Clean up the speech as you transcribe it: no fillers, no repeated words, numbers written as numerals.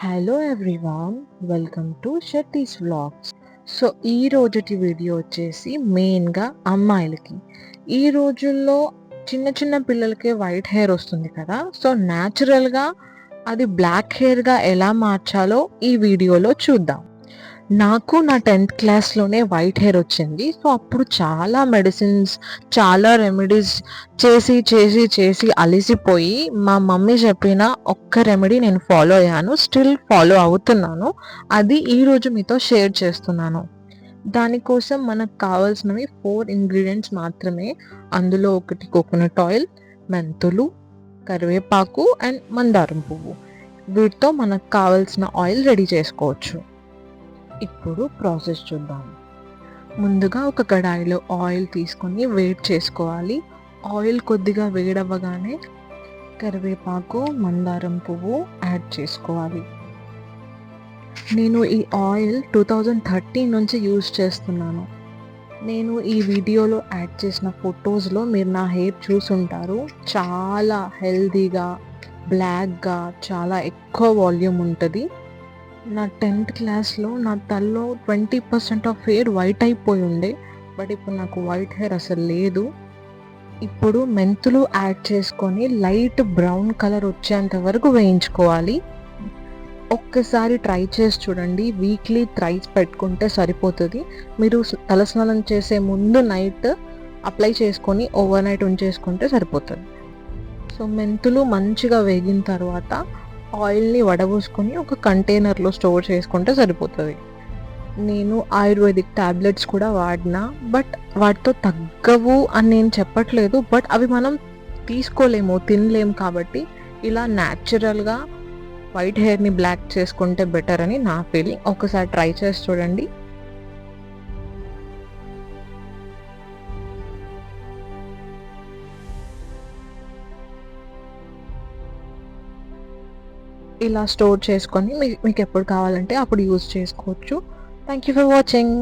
Hello everyone, welcome to Shetty's vlogs. So ఈ రోజుటి video వచ్చేసి మెయిన్గా అమ్మాయిలకి. ఈ రోజుల్లో చిన్న చిన్న పిల్లలకి వైట్ హెయిర్ వస్తుంది కదా, సో న్యాచురల్గా అది బ్లాక్ హెయిర్గా ఎలా మార్చాలో ఈ వీడియోలో చూద్దాం. నాకు నా 10th క్లాస్లోనే వైట్ హెయిర్ వచ్చింది. సో అప్పుడు చాలా మెడిసిన్స్, చాలా రెమెడీస్ చేసి చేసి చేసి అలిసిపోయి మా మమ్మీ చెప్పిన ఒక్క రెమెడీ నేను ఫాలో అయ్యాను, స్టిల్ ఫాలో అవుతున్నాను. అది ఈరోజు మీతో షేర్ చేస్తున్నాను. దానికోసం మనకు కావాల్సినవి 4 ఇంగ్రీడియంట్స్ మాత్రమే. అందులో ఒకటి కోకోనట్ ఆయిల్, మెంతులు, కరివేపాకు అండ్ మందారం పువ్వు. వీటితో మనకు కావాల్సిన ఆయిల్ రెడీ చేసుకోవచ్చు. ఇప్పుడు ప్రాసెస్ చూద్దాం. ముందుగా ఒక కడాయిలో ఆయిల్ తీసుకొని వేడి చేసుకోవాలి. ఆయిల్ కొద్దిగా వేడవ్వగానే కరివేపాకు, మందారం పువ్వు యాడ్ చేసుకోవాలి. నేను ఈ ఆయిల్ 2013 నుంచి యూజ్ చేస్తున్నాను. నేను ఈ వీడియోలో యాడ్ చేసిన ఫొటోస్లో మీరు నా హెయిర్ చూసుంటారు. చాలా హెల్దీగా, బ్లాక్గా, చాలా ఎక్కువ వాల్యూమ్ ఉంటుంది. నా 10th క్లాస్లో నా తలలో 20% ఆఫ్ హెయిర్ వైట్ అయిపోయి ఉండే, బట్ ఇప్పుడు నాకు వైట్ హెయిర్ అసలు లేదు. ఇప్పుడు మెంతులు యాడ్ చేసుకొని లైట్ బ్రౌన్ కలర్ వచ్చేంత వరకు వేయించుకోవాలి. ఒక్కసారి ట్రై చేసి చూడండి. వీక్లీ థ్రైస్ పెట్టుకుంటే సరిపోతుంది. మీరు తలస్నానం చేసే ముందు నైట్ అప్లై చేసుకొని ఓవర్ నైట్ ఉంచేసుకుంటే సరిపోతుంది. సో మెంతులు మంచిగా వేగిన తర్వాత ఆయిల్ని వడబోసుకొని ఒక కంటైనర్లో స్టోర్ చేసుకుంటే సరిపోతుంది. నేను ఆయుర్వేదిక్ ట్యాబ్లెట్స్ కూడా వాడినా, బట్ వాటితో తగ్గవు అని నేను చెప్పట్లేదు. బట్ అవి మనం తీసుకోలేము, తినలేము. కాబట్టి ఇలా న్యాచురల్గా వైట్ హెయిర్ని బ్లాక్ చేసుకుంటే బెటర్ అని నా ఫీలింగ్. ఒకసారి ట్రై చేసి చూడండి. ఇలా స్టోర్ చేసుకొని మీకు ఎప్పుడు కావాలంటే అప్పుడు యూజ్ చేసుకోవచ్చు. Thank you for watching.